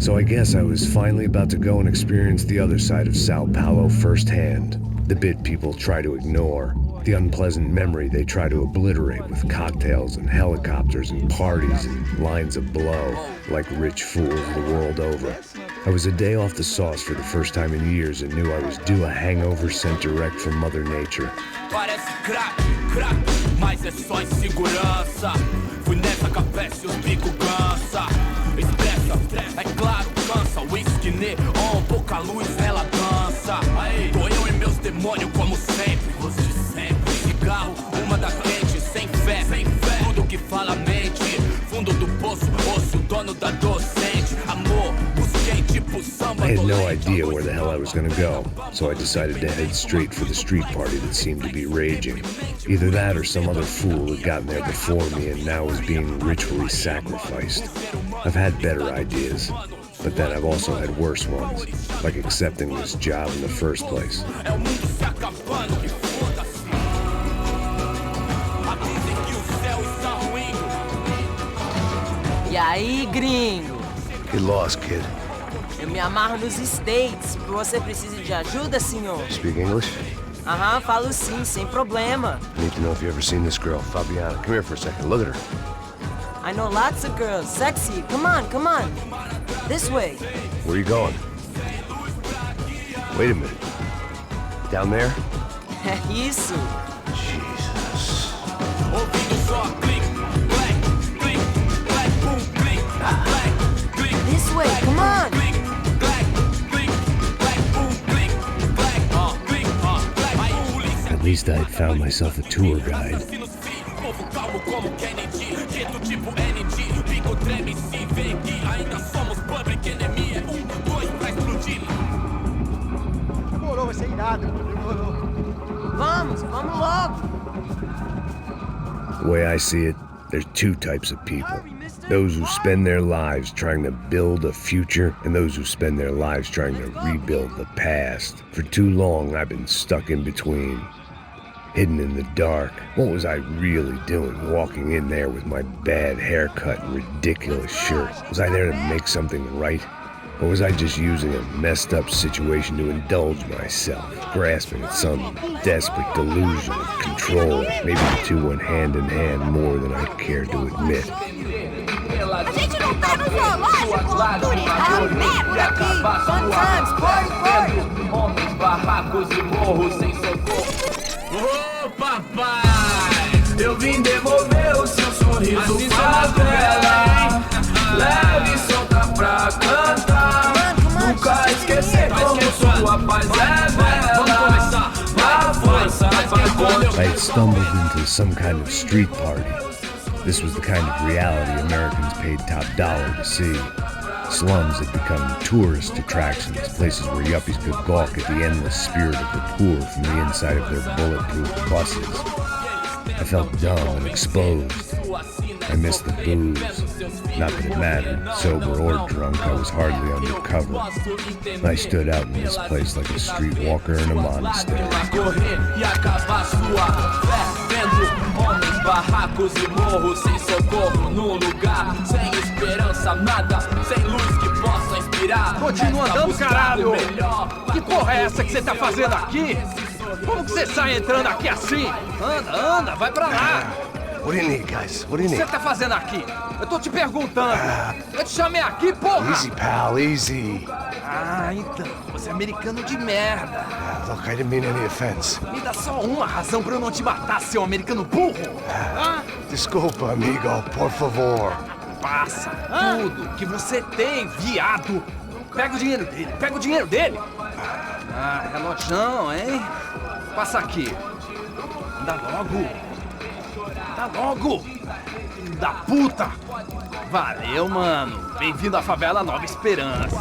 So I guess I was finally about to go and experience the other side of Sao Paulo firsthand. The bit people try to ignore. The unpleasant memory they try to obliterate with cocktails and helicopters and parties and lines of blow, like rich fools the world over. I was a day off the sauce for the first time in years and knew I was due a hangover sent direct from Mother Nature. Parece crack, mas é só insegurança. Fui nessa café se os bico cansa. Expressa, é claro, cansa. Whisky neon, pouca luz, ela dança. Tô eu e meus demônios como sempre. Os de sempre. Cigarro, uma da quente, sem fé. Tudo que fala mente. Fundo do poço, osso, dono da docente. Amor, busquei tipo samba. I had no idea where the hell I was gonna go, so I decided to head straight for the street party that seemed to be raging. Either that or some other fool had gotten there before me and now was being ritually sacrificed. I've had better ideas, but then I've also had worse ones, like accepting this job in the first place. E aí, gringo? Get lost, kid. Eu me amarro nos States. Você precisa de ajuda, senhor? Speak English? Aham, falo sim, sem problema. I need to know if you've ever seen this girl, Fabiana. Come here for a second. Look at her. I know lots of girls. Sexy. Come on, come on. This way. Where are you going? Wait a minute. Down there? É isso. Jesus. This way, come on. At least I had found myself a tour guide. Demorou, vai ser irado. Demorou. Vamos logo. The way I see it, there's two types of people. Those who spend their lives trying to build a future, and those who spend their lives trying to rebuild the past. For too long, I've been stuck in between. Hidden in the dark. What was I really doing walking in there with my bad haircut and ridiculous shirt? Was I there to make something right? Or was I just using a messed up situation to indulge myself, grasping at some desperate delusion of control? Maybe the two went hand in hand more than I'd care to admit. A gente não tá no zoológico, turismo, por aqui. Fun times, party. Homens, barracos e morros sem socorro. Ô papai, eu vim devolver o seu sorriso favela. Leve e solta pra cantar. Nunca esquecer como sua paz é bela. A força vai contra. I had stumbled into some kind of street party. This was the kind of reality Americans paid top dollar to see. Slums had become tourist attractions, places where yuppies could gawk at the endless spirit of the poor from the inside of their bulletproof buses. I felt dumb and exposed. I missed the booze. Not that it mattered, sober or drunk, I was hardly undercover. I stood out in this place like a streetwalker in a monastery. Barracos e morros sem socorro num lugar sem esperança, nada, sem luz que possa inspirar. Continua andando, caralho! Que porra é essa que você tá fazendo aqui? Como que você sai entrando aqui assim? Anda, vai pra lá! What do you need, guys? What do you O que need? você tá fazendo aqui? Eu tô te perguntando. Eu te chamei aqui, porra! Easy, pal, easy. Ah, então, você é americano de merda. Look, I didn't mean any offense. Me dá só uma razão pra eu não te matar, seu americano burro. Desculpa, amigo, por favor. Passa tudo que você tem, viado. Pega o dinheiro dele, Ah, relojão, hein? Passa aqui. Anda logo. Filho da puta. Valeu, mano. Bem-vindo à favela Nova Esperança.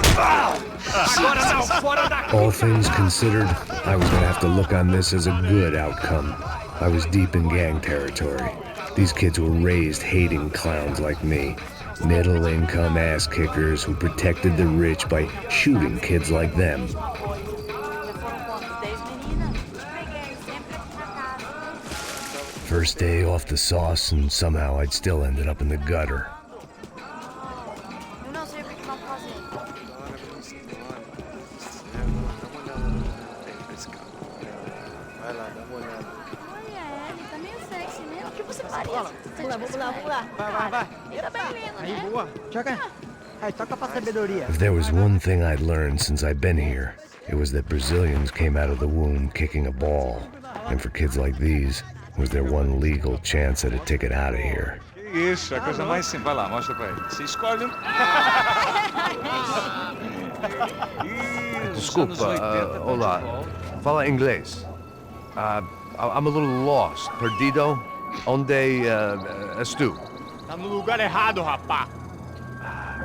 Agora não, fora daqui. All things considered, I was gonna have to look on this as a good outcome. I was deep in gang territory. These kids were raised hating clowns like me. Middle-income ass-kickers who protected the rich by shooting kids like them. First day off the sauce, and somehow I'd still ended up in the gutter. Maria. Vamos lá. Vai. Fica bem lindo, Aí, né? boa. Joga. Aí, toca pra sabedoria. If there was one thing I'd learned since I'd been here, it was that Brazilians came out of the womb kicking a ball. And for kids like these, was their one legal chance at a ticket out of here. Que isso, é a coisa mais simples. Vai lá, mostra pra ele. Você escolhe um. Desculpa, olá. Fala inglês. I'm a little lost. Perdido? Onde estou? Tá no lugar errado, rapá.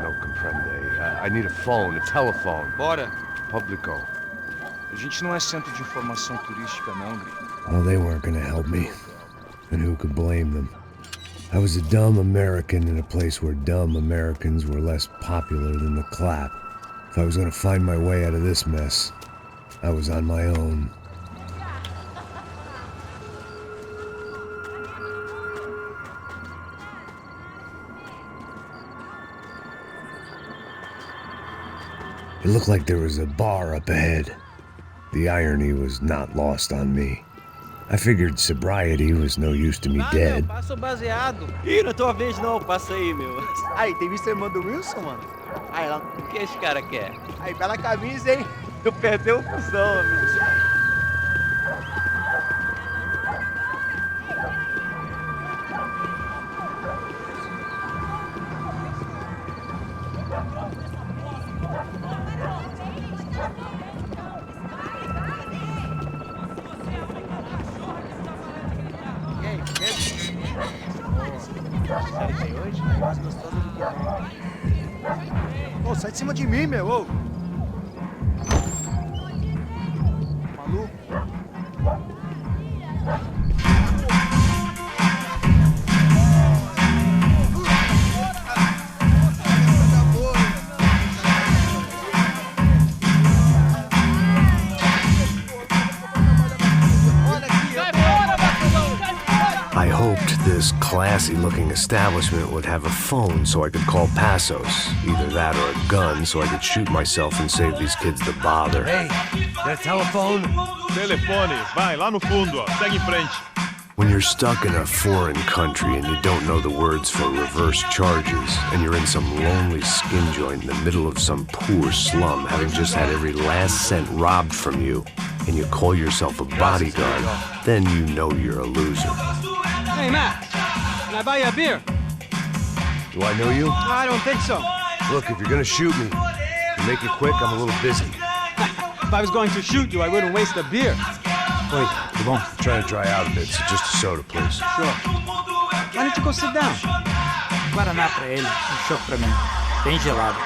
No comprende. I need a phone, a telephone. Bora. Publico. A gente não é centro de informação turística, não, Gri. Well, they weren't gonna help me. And who could blame them? I was a dumb American in a place where dumb Americans were less popular than the clap. If I was gonna find my way out of this mess, I was on my own. It looked like there was a bar up ahead. The irony was not lost on me. I figured sobriety was no use to me dead. Passa o baseado. Ih, não é tua vez não, passa aí, meu. Aí, tem visto a irmã do Wilson, mano? Aí, lá. O que esse cara quer? Aí, bela camisa, hein? Tu perdeu o fusão, amigo. Ô, sai de cima de mim, meu, ô. Maluco. I hoped this classy-looking establishment would have a phone so I could call Passos. Either that or a gun so I could shoot myself and save these kids the bother. Hey, got a telephone? Telefone, vai, lá no fundo, ó. Segue em frente. When you're stuck in a foreign country and you don't know the words for reverse charges, and you're in some lonely skin joint in the middle of some poor slum, having just had every last cent robbed from you, and you call yourself a bodyguard, then you know you're a loser. Hey, Matt. Can I buy you a beer? Do I know you? I don't think so. Look, if you're gonna shoot me, you make it quick, I'm a little busy. If I was going to shoot you, I wouldn't waste a beer. Oi, tudo bom? I'm trying to dry out a bit, so just a soda, please. Sure. Why don't you go sit down? Guaraná pra ele, chopp pra mim. Bem gelado.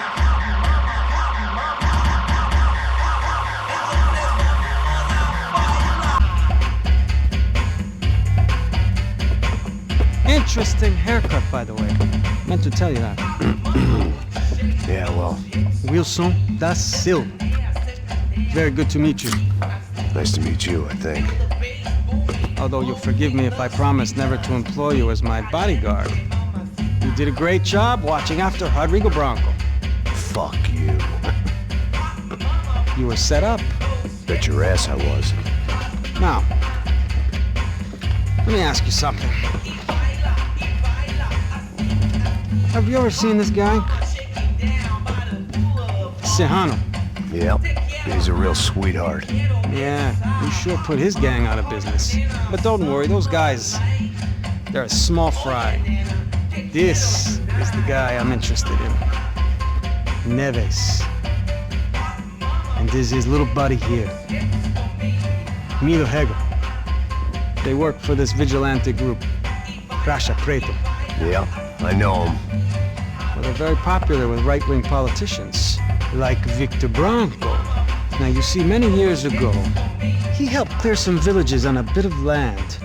Interesting haircut, by the way. Meant to tell you that. Yeah, well, Wilson da Silva. Very good to meet you. nice to meet you, I think. Although you'll forgive me if I promise never to employ you as my bodyguard. You did a great job watching after Rodrigo Branco. Fuck you. You were set up. Bet your ass I was. Now, let me ask you something. Have you ever seen this guy? Serrano. Yep, he's a real sweetheart. Yeah, he sure put his gang out of business. But don't worry, those guys, they're a small fry. This is the guy I'm interested in. Neves. And this is his little buddy here. Milo Hegel. They work for this vigilante group, Cracha Preto. Yeah, I know him. Well, they're very popular with right-wing politicians, like Victor Branco. Now, you see, many years ago, he helped clear some villages on a bit of land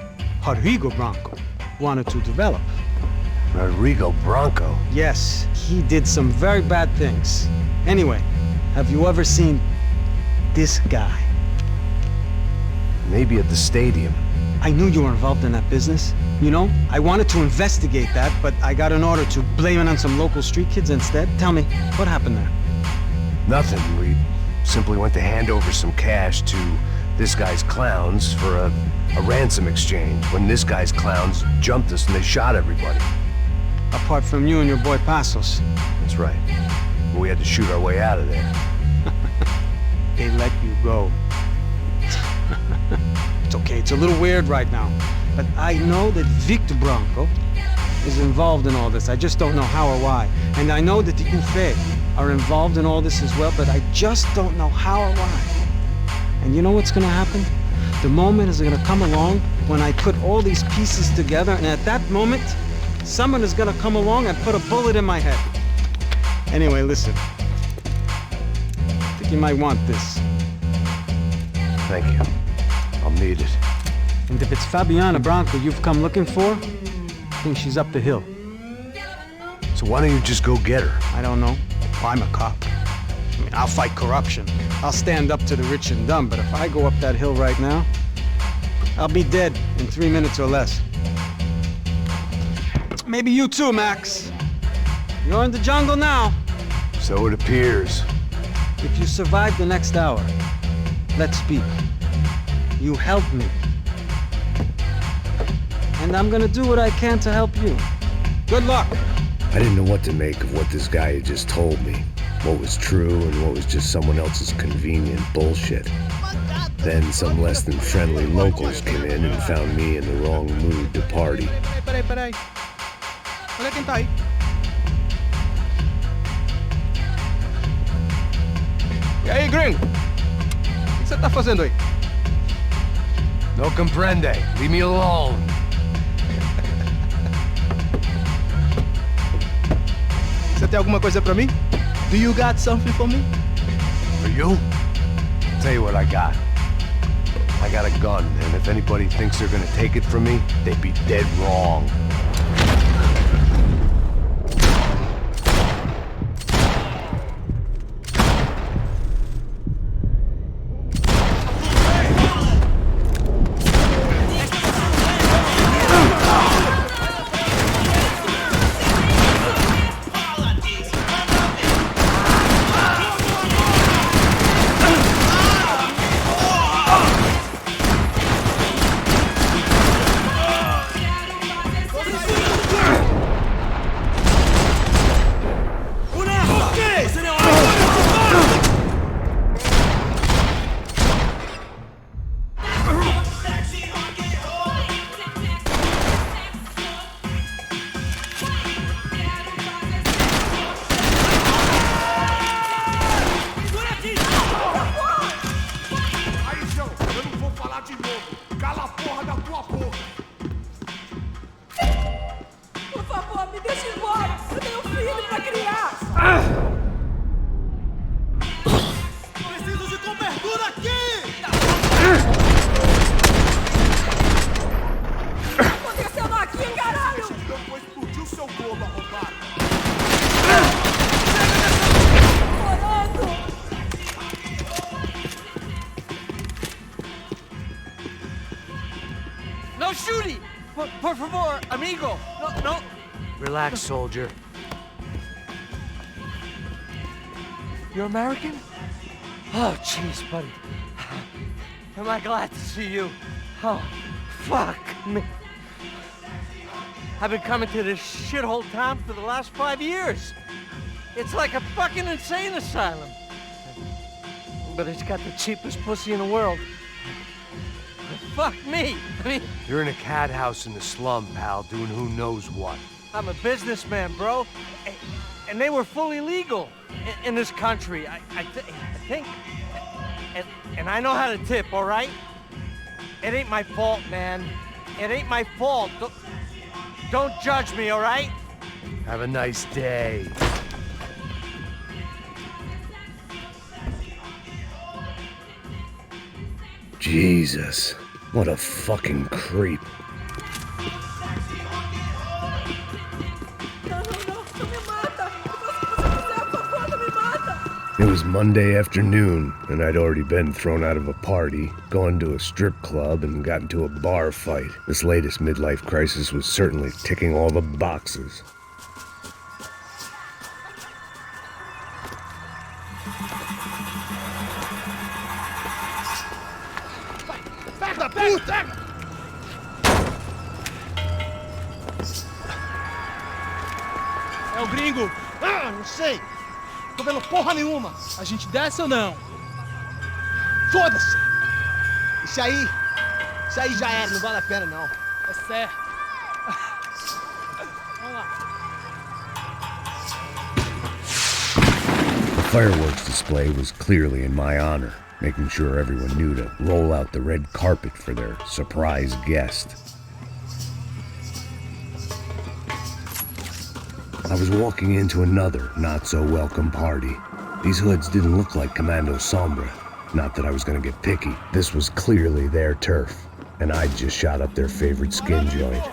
Rodrigo Branco wanted to develop. Rodrigo Branco? Yes, he did some very bad things. Anyway, have you ever seen this guy? Maybe at the stadium. I knew you were involved in that business. You know, I wanted to investigate that, but I got an order to blame it on some local street kids instead. Tell me, what happened there? Nothing. We simply went to hand over some cash to this guy's clowns for a ransom exchange when this guy's clowns jumped us and they shot everybody. Apart from you and your boy Passos. That's right. We had to shoot our way out of there. They let you go. It's okay, it's a little weird right now. But I know that Victor Branco is involved in all this. I just don't know how or why. And I know that the Ufe are involved in all this as well, but I just don't know how or why. And you know what's gonna happen? The moment is gonna come along when I put all these pieces together, and at that moment, someone is gonna come along and put a bullet in my head. Anyway, listen. I think you might want this. Thank you. I'll need it. And if it's Fabiana Branco you've come looking for, I think she's up the hill. So why don't you just go get her? I don't know. I'm a cop. I mean, I'll fight corruption. I'll stand up to the rich and dumb, but if I go up that hill right now, I'll be dead in 3 minutes or less. Maybe you too, Max. You're in the jungle now. So it appears. If you survive the next hour, let's speak. You help me. And I'm gonna do what I can to help you. Good luck. I didn't know what to make of what this guy had just told me. What was true and what was just someone else's convenient bullshit. Then some less than friendly locals came in and found me in the wrong mood to party. Peraí. Olha quem tá aí. E aí, gringo? O que você tá fazendo aí? No comprende. Leave me alone. Você tem alguma coisa pra mim? Do you got something for me? For you? Tell you what I got. I got a gun, and if anybody thinks they're gonna take it from me, they'd be dead wrong. No shooting! Por favor, amigo! No. Relax, soldier. You're American? Oh, jeez, buddy. Am I glad to see you? Oh, fuck me. I've been coming to this shithole town for the last 5 years. It's like a fucking insane asylum. But it's got the cheapest pussy in the world. Fuck me. I mean, You're in a cat house in the slum, pal, doing who knows what. I'm a businessman, bro. And they were fully legal in this country, I think. And I know how to tip, all right? It ain't my fault, man. It ain't my fault. Don't judge me, all right? Have a nice day. Jesus, what a fucking creep. It was Monday afternoon, and I'd already been thrown out of a party, gone to a strip club, and got into a bar fight. This latest midlife crisis was certainly ticking all the boxes. É o gringo. Ah, não sei. Tô vendo porra nenhuma. A gente desce ou não? Foda-se. Isso aí já era, não vale a pena não. É certo. Vamos lá. The fireworks display was clearly in my honor, making sure everyone knew to roll out the red carpet for their surprise guest. I was walking into another not-so-welcome party. These hoods didn't look like Commando Sombra. Not that I was gonna get picky. This was clearly their turf, and I'd just shot up their favorite skin joint.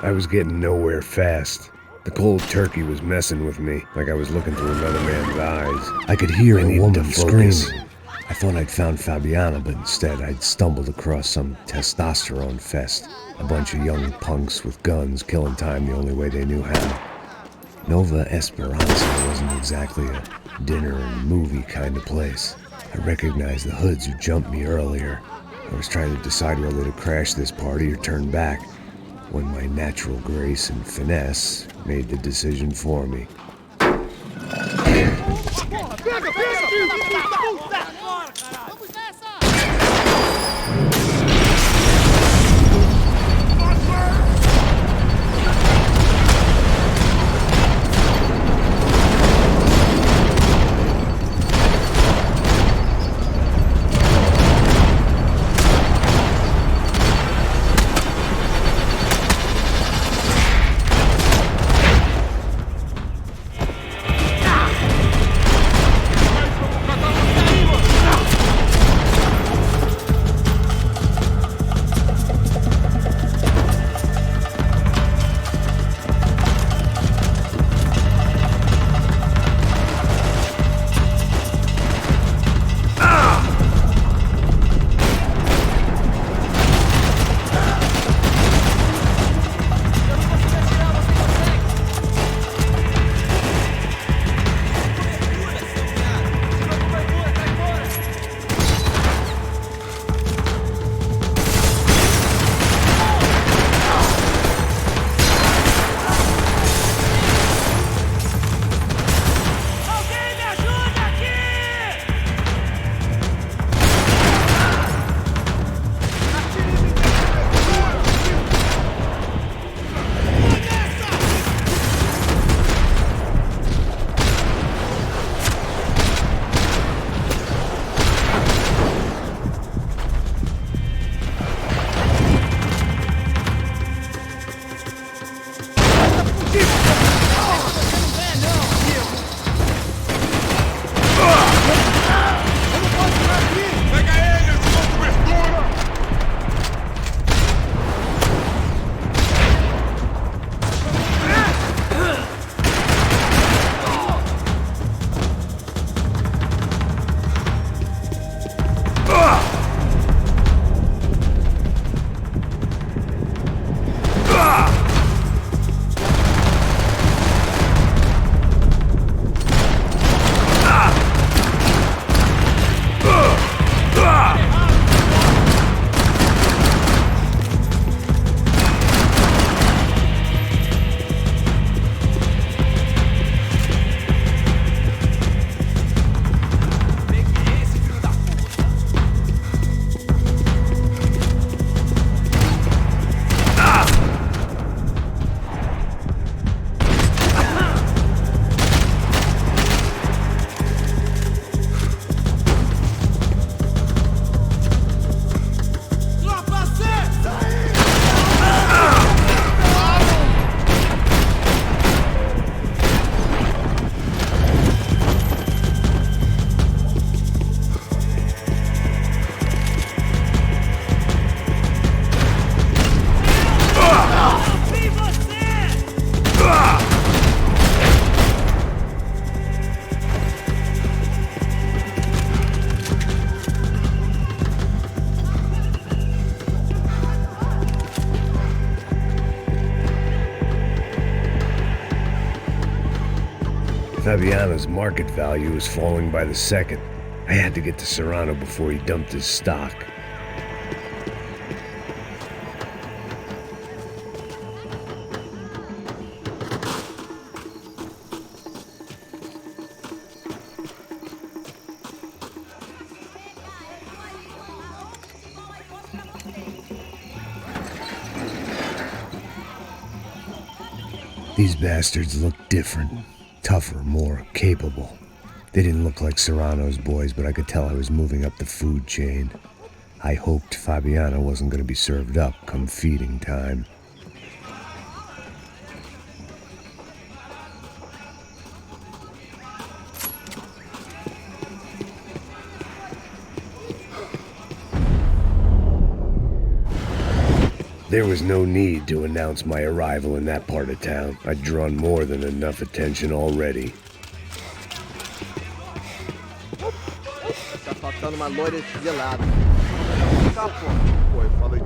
I was getting nowhere fast. The cold turkey was messing with me, like I was looking through another man's eyes. I could hear a woman screaming. I thought I'd found Fabiana, but instead I'd stumbled across some testosterone fest. A bunch of young punks with guns killing time the only way they knew how. Nova Esperanza wasn't exactly a dinner and movie kind of place. I recognized the hoods who jumped me earlier. I was trying to decide whether to crash this party or turn back, when my natural grace and finesse made the decision for me. Fabiano's market value was falling by the second. I had to get to Serrano before he dumped his stock. These bastards looked different, tougher, more capable. They didn't look like Serrano's boys, but I could tell I was moving up the food chain. I hoped Fabiano wasn't going to be served up come feeding time. There was no need to announce my arrival in that part of town. I'd drawn more than enough attention already. Tá faltando uma loira gelada. Pô, eu falei.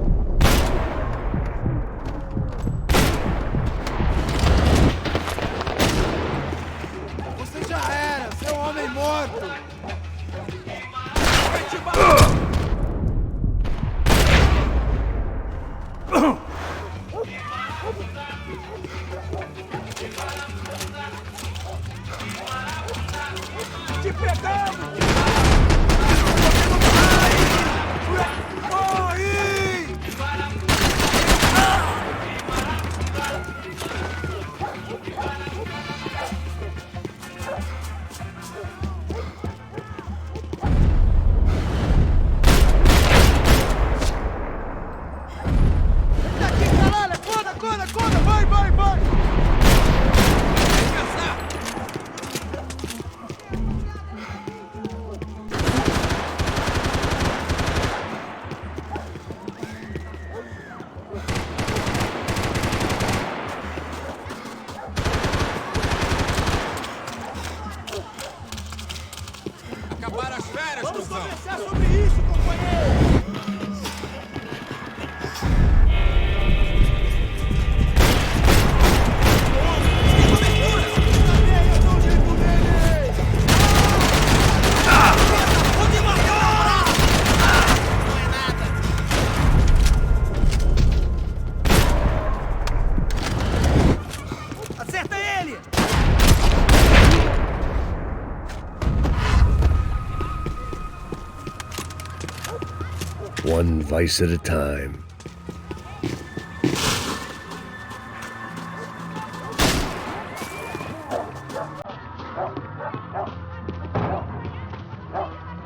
Você já era, seu homem morto. Te pegamos! One vice at a time.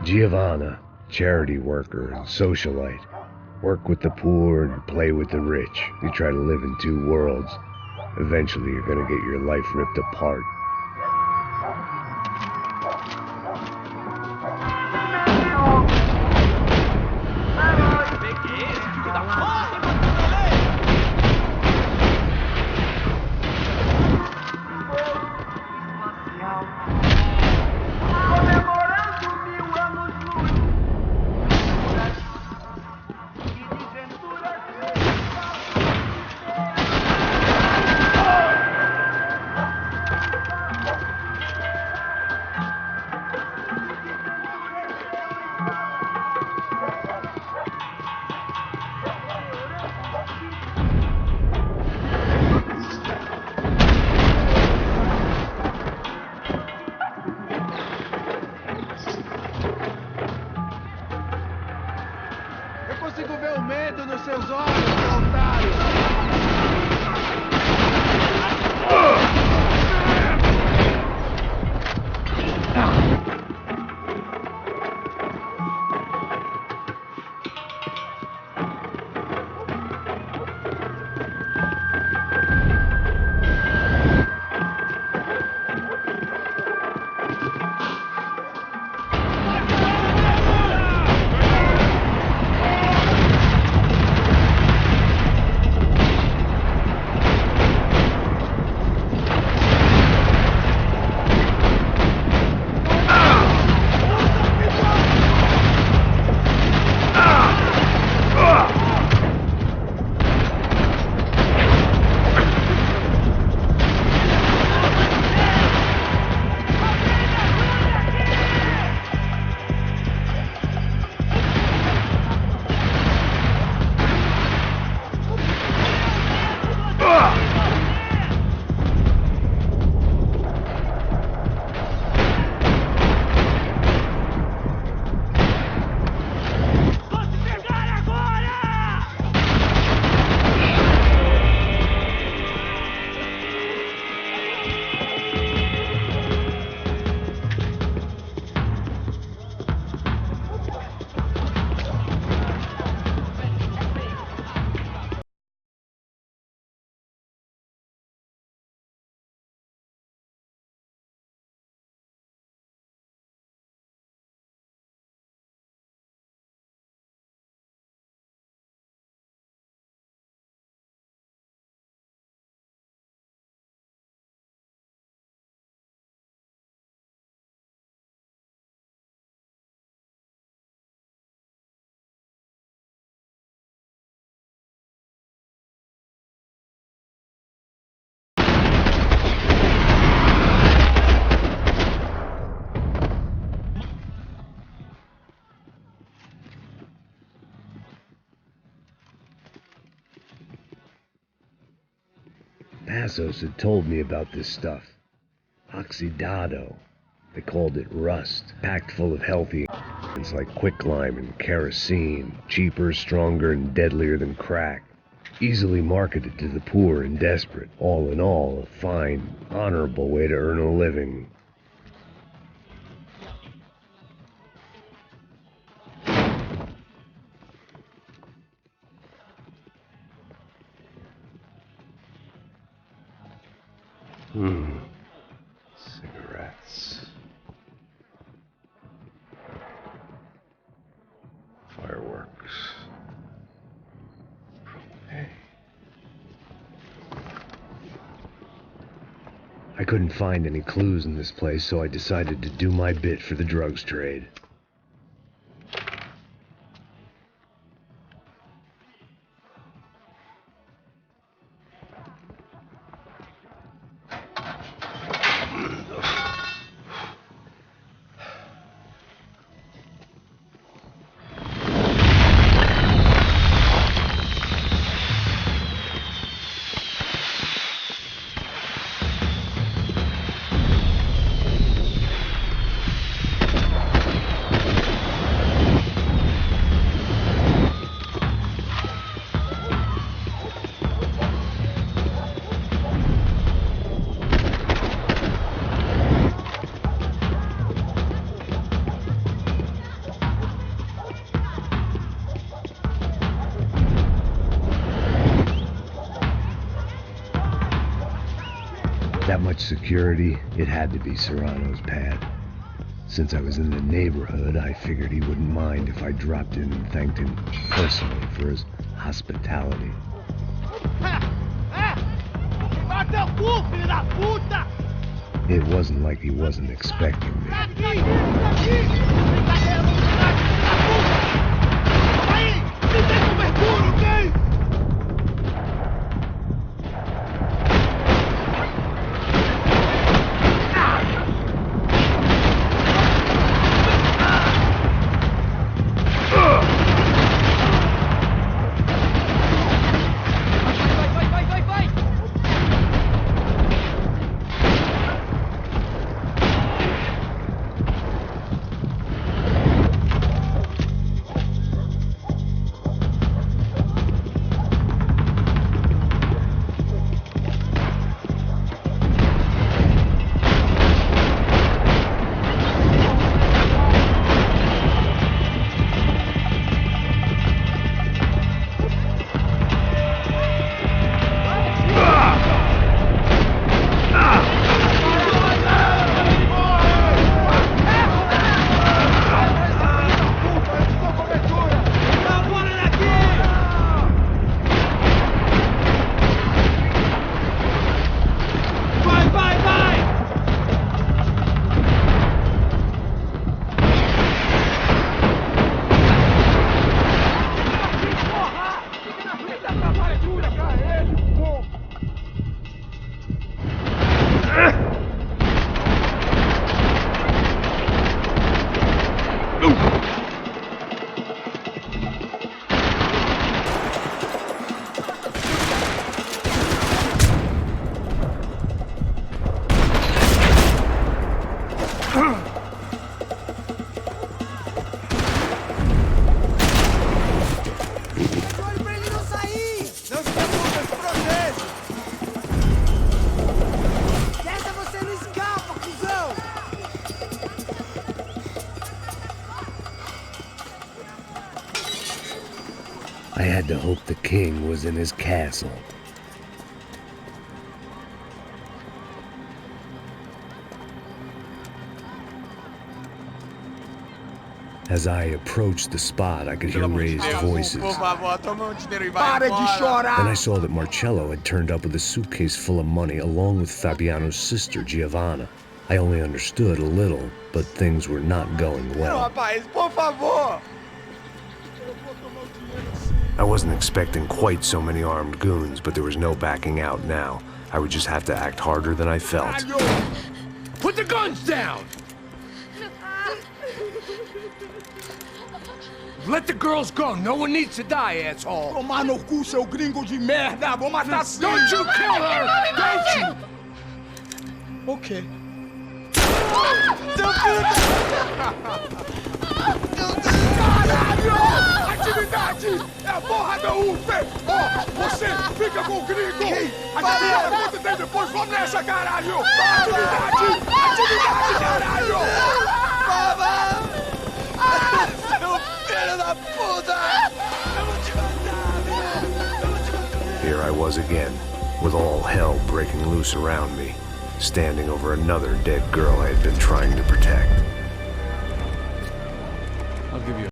Giovanna, charity worker and socialite. Work with the poor and play with the rich. You try to live in two worlds. Eventually you're gonna get your life ripped apart. Tassos had told me about this stuff. Oxidado. They called it rust, packed full of healthy ingredients like quicklime and kerosene, cheaper, stronger, and deadlier than crack. Easily marketed to the poor and desperate. All in all, a fine, honorable way to earn a living. Cigarettes. Fireworks. Hey. I couldn't find any clues in this place, so I decided to do my bit for the drugs trade. That much security, it had to be Serrano's pad. Since I was in the neighborhood, I figured he wouldn't mind if I dropped in and thanked him personally for his hospitality. It wasn't like he wasn't expecting me. I had to hope the king was in his castle. As I approached the spot, I could hear raised voices. Then I saw that Marcello had turned up with a suitcase full of money along with Fabiano's sister, Giovanna. I only understood a little, but things were not going well. I wasn't expecting quite so many armed goons, but there was no backing out now. I would just have to act harder than I felt. Put the guns down! Let the girls go. No one needs to die, asshole. Tomar no cu, seu gringo de merda. Vou matar sim. Don't you kill her. Don't you? Okay. Caralho! Atividade! É a porra da UP! Ó, você fica com o gringo! A gente dá conta dele depois, vamos nessa, caralho! Atividade! Atividade, caralho! Seu filho da puta! Eu vou te matar! Here I was again, with all hell breaking loose around me, standing over another dead girl I had been trying to protect. I'll give you